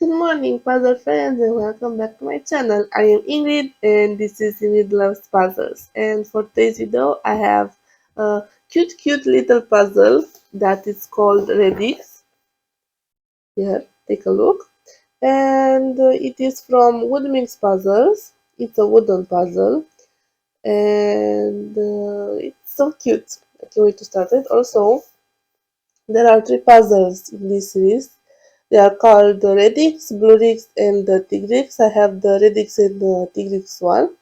Good morning, puzzle friends, and welcome back to my channel. I am Ingrid, and this is Ingrid Loves Puzzles. And for today's video, I have a cute little puzzle that is called Redix. Here, take a look. And it is from Wood Mix Puzzles. It's a wooden puzzle, and it's so cute. I can't wait to start it. Also, there are three puzzles in this series. They are called the Redix, Bluerix, and the Tigrix. I have the Redix and the Tigrix one.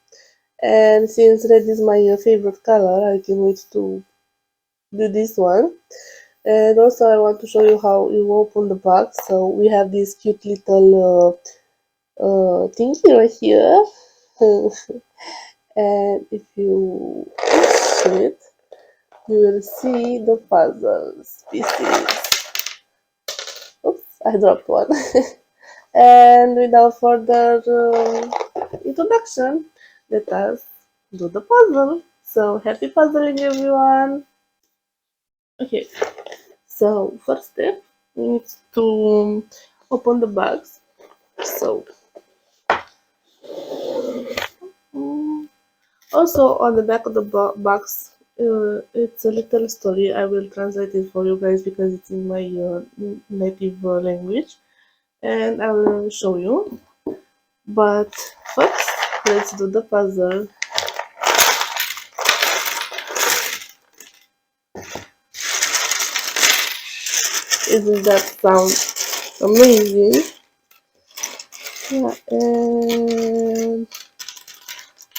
And since red is my favorite color, I can wait to do this one. And also I want to show you how you open the box. So we have this cute little thingy right here. And if you push it, you will see the puzzles pieces. Oops, I dropped one. And without further introduction, let us do the puzzle. So happy puzzling, everyone. Okay, so first step, we need to open the box. So also on the back of the box, it's a little story. I will translate it for you guys because it's in my native language, and I will show you. But first, let's do the puzzle. Isn't that sound amazing? Yeah, and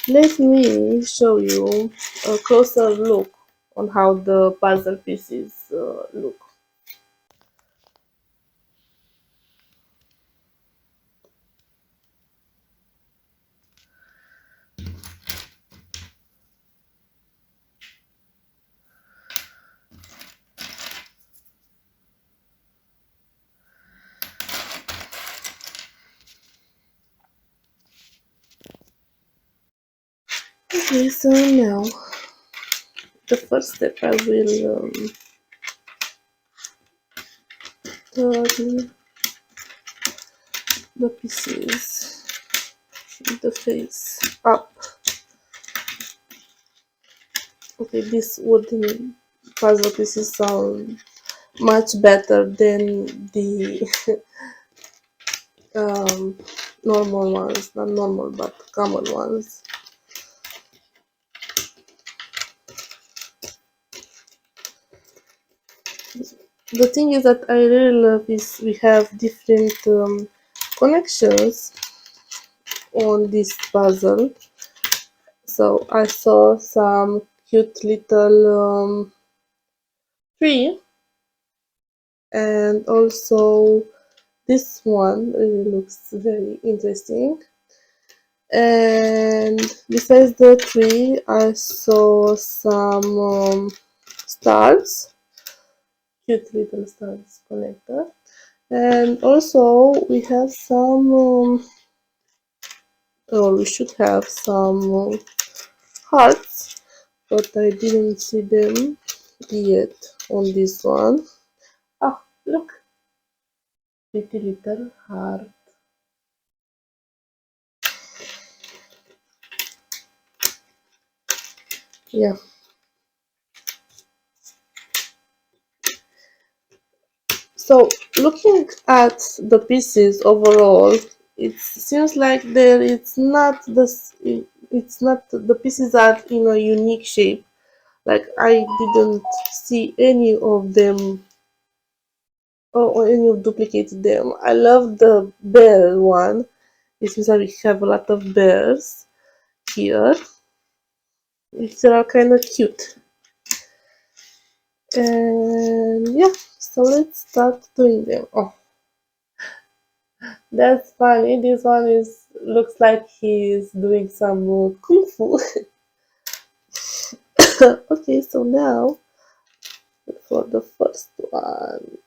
let me show you a closer look on how the puzzle pieces look. Okay, so now the first step I will turn the pieces, the face up. Okay, this wooden puzzle pieces sound much better than the um, normal ones, not normal but common ones. The thing is that I really love is we have different connections on this puzzle. So I saw some cute little tree, and also this one really looks very interesting. And besides the tree, I saw some stars, cute little stars connector. And also we have some or we should have some hearts, but I didn't see them yet on this one. Oh, look, pretty little heart. Yeah, so looking at the pieces overall, it seems like there it's not it's not the pieces are in a unique shape. Like I didn't see any of them or any of duplicated them. I love the bear one. It seems like we have a lot of bears here. They are kind of cute. And yeah, so let's start doing them. Oh, that's funny. This one is looks like he's doing some kung fu. Okay, so now for the first one,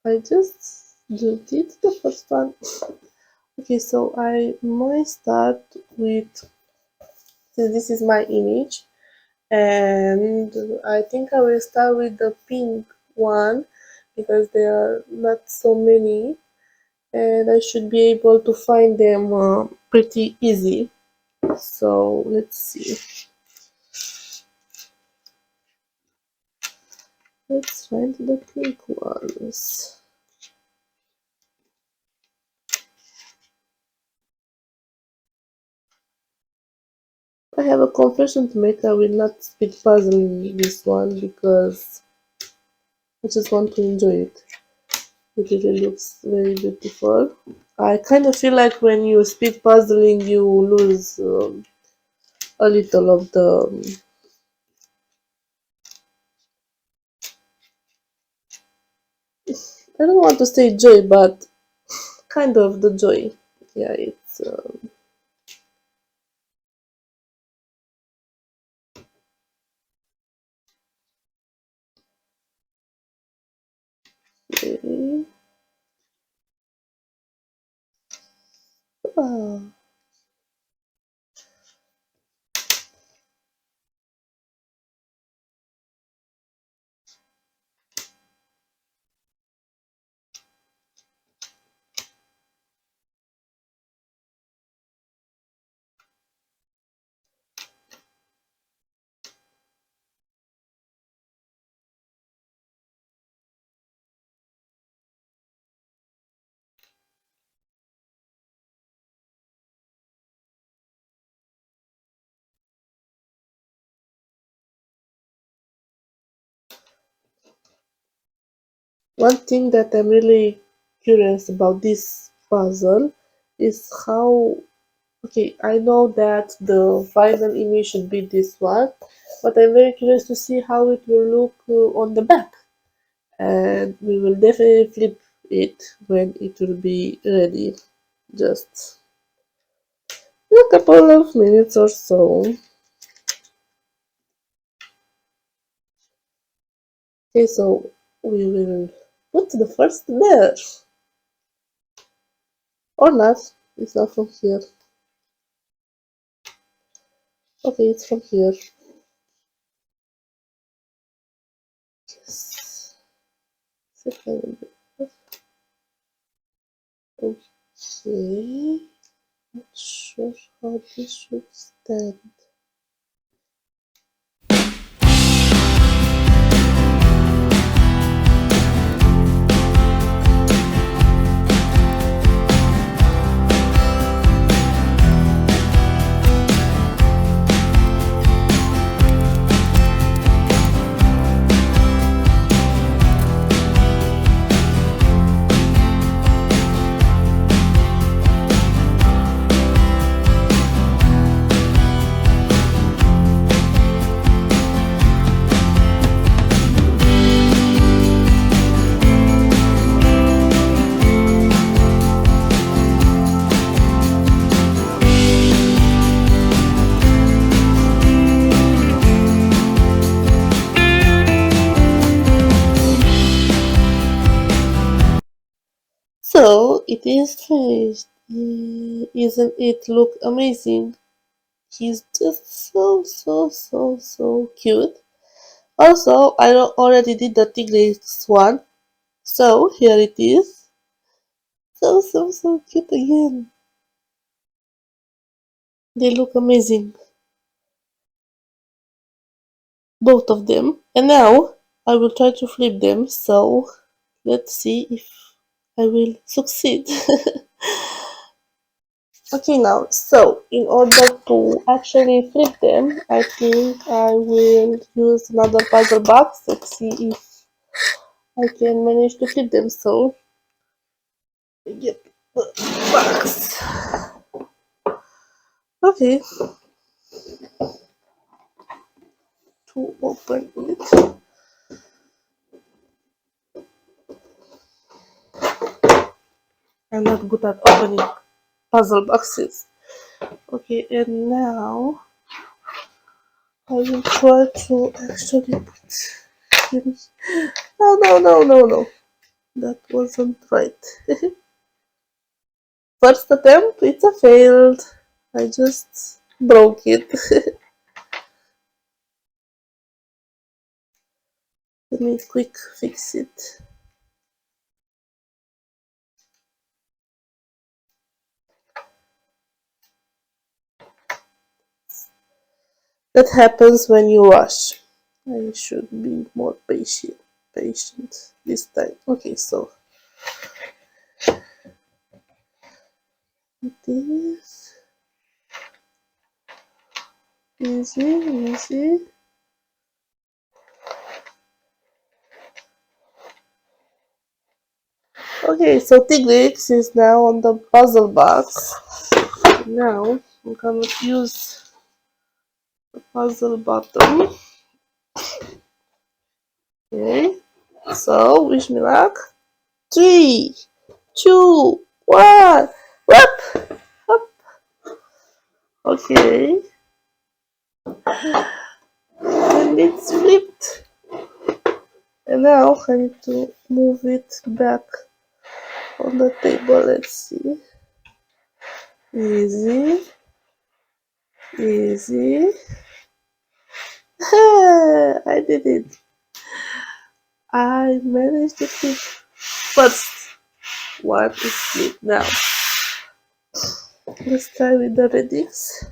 I just did the first one. Okay, so I might start with, since this is my image, and I think I will start with the pink one because there are not so many, and I should be able to find them pretty easy. So let's see. Let's find the pink ones. I have a confession to make. I will not speed puzzling this one because I just want to enjoy it. It really looks very beautiful. I kind of feel like when you speed puzzling, you lose a little of the. I don't want to say joy, but kind of the joy. Yeah, it's. Okay. Ah. One thing that I'm really curious about this puzzle is how. Okay, I know that the final image should be this one, but I'm very curious to see how it will look on the back. And we will definitely flip it when it will be ready. Just in a couple of minutes or so. Okay, so we will put the first there. Or not. It's not from here. Okay, it's from here. Yes. Second. Okay. Not sure how this should stand. So it is finished. Isn't it look amazing? He's just so cute. Also, I already did the Tigris one, so here it is. So cute again. They look amazing, both of them. And now I will try to flip them. So let's see if I will succeed. Okay, now, so in order to actually flip them, I think I will use another puzzle box. Let's see if I can manage to flip them. So, I get the box. Okay, to open it. I'm not good at opening puzzle boxes. Okay, and now I will try to actually put him. No. That wasn't right. First attempt, it's a failed. I just broke it. Let me quick fix it. That happens when you rush. I should be more patient this time. Okay, so this easy, easy. Okay, so Tigrix is now on the puzzle box. Now I'm gonna use the puzzle button. Okay, so wish me luck. 3, 2, 1. Whoop! Up. Okay, and it's flipped. And now I need to move it back on the table. Let's see. Easy, easy. I did it. I managed to keep first one is split. Now let's try with the redix.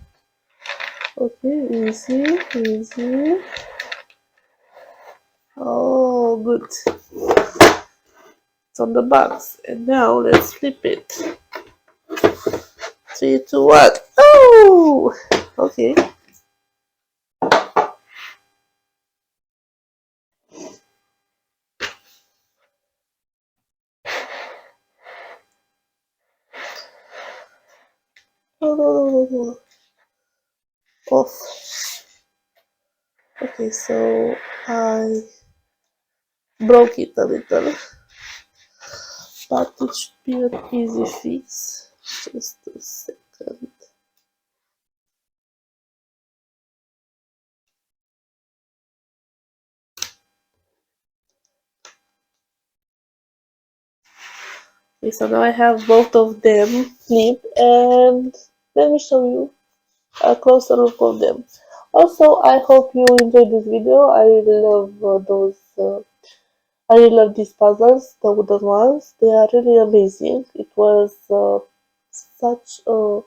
Okay, easy, easy. Oh, good. It's on the box. And now let's flip it. 3, 2, 1. Oh! Okay. No, no, no, no, no. Off. Okay, so I broke it a little. But it should be an easy fix. Just a second. Okay, so now I have both of them flipped, and let me show you a closer look of them. Also, I hope you enjoyed this video. I really love I really love these puzzles, the wooden ones. They are really amazing. It was such a,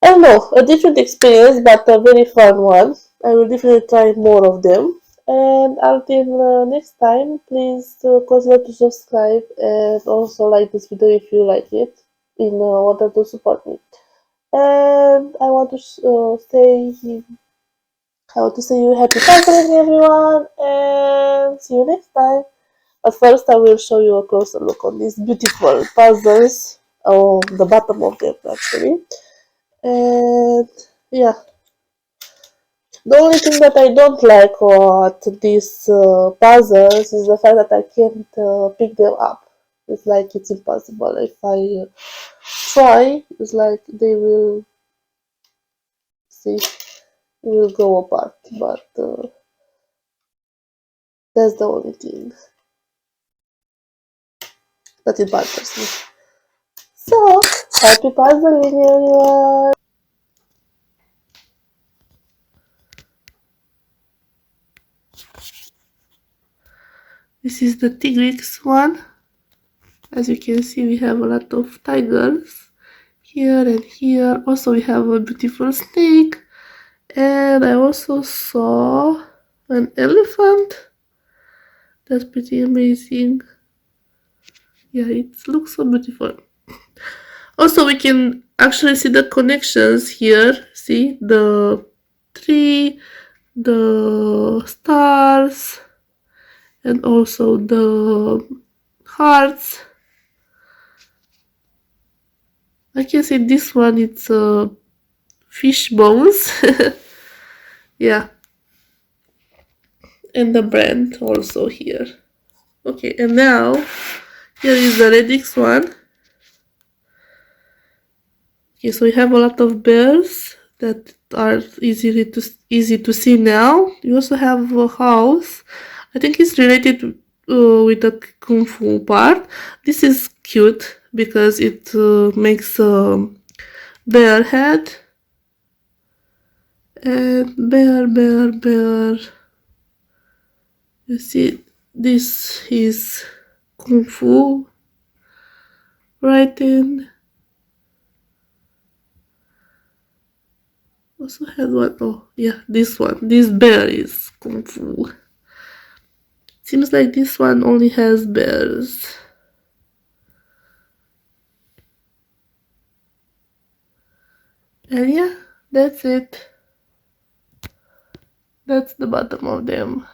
I don't know, a different experience, but a very fun one. I will definitely try more of them. And until next time, please consider to subscribe and also like this video if you like it in order to support me. And I want to say you happy Thanksgiving, everyone, and see you next time. But first, I will show you a closer look on these beautiful puzzles, on the bottom of them actually. And yeah, the only thing that I don't like about these puzzles is the fact that I can't pick them up. It's like it's impossible. If I try, it's like they will see, will go apart. But that's the only thing that it bothers me. So, happy puzzling, everyone! This is the Tigrix one. As you can see, we have a lot of tigers here and here. Also, we have a beautiful snake. And I also saw an elephant. That's pretty amazing. Yeah, it looks so beautiful. Also, we can actually see the connections here. See the tree, the stars, and also the hearts. I can see this one, it's fish bones. Yeah, and the brand also here. Okay, and now here is the Redix one. Okay, so we have a lot of bears that are easy to see now. You also have a house. I think it's related with the kung fu part. This is cute because it makes a bear head. And bear. You see, this is kung fu writing. Also has one. Oh, yeah, this one. This bear is kung fu. Seems like this one only has bears. And yeah, that's it. That's the bottom of them.